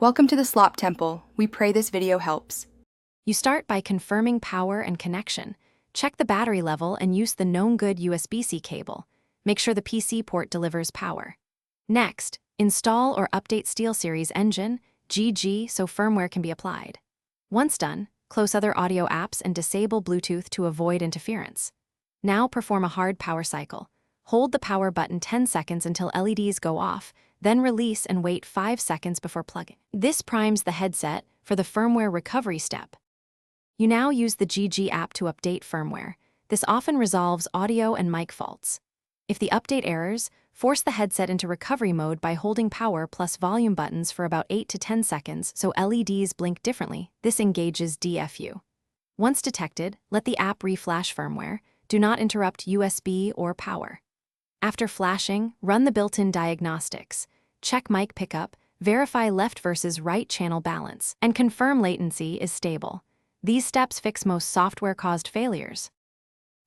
Welcome to the Slop Temple. We pray this video helps. You start by confirming power and connection. Check the battery level and use the known good USB-C cable. Make sure the PC port delivers power. Next, install or update SteelSeries Engine, GG, so firmware can be applied. Once done, close other audio apps and disable Bluetooth to avoid interference. Now perform a hard power cycle. Hold the power button 10 seconds until LEDs go off, then release and wait 5 seconds before plugging. This primes the headset for the firmware recovery step. You now use the GG app to update firmware. This often resolves audio and mic faults. If the update errors, force the headset into recovery mode by holding power plus volume buttons for about 8 to 10 seconds so LEDs blink differently. This engages DFU. Once detected, let the app reflash firmware. Do not interrupt USB or power. After flashing, run the built-in diagnostics. Check mic pickup, verify left versus right channel balance, and confirm latency is stable. These steps fix most software-caused failures.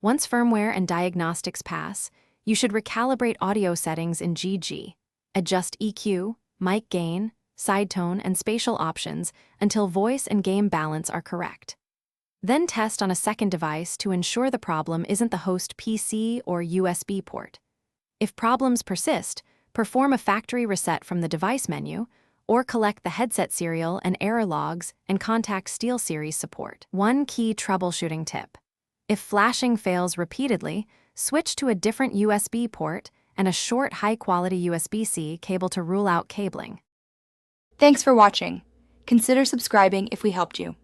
Once firmware and diagnostics pass, you should recalibrate audio settings in GG. Adjust EQ, mic gain, side tone, and spatial options until voice and game balance are correct. Then test on a second device to ensure the problem isn't the host PC or USB port. If problems persist, perform a factory reset from the device menu, or collect the headset serial and error logs and contact SteelSeries support. One key troubleshooting tip. If flashing fails repeatedly, switch to a different USB port and a short high-quality USB-C cable to rule out cabling. Thanks for watching. Consider subscribing if we helped you.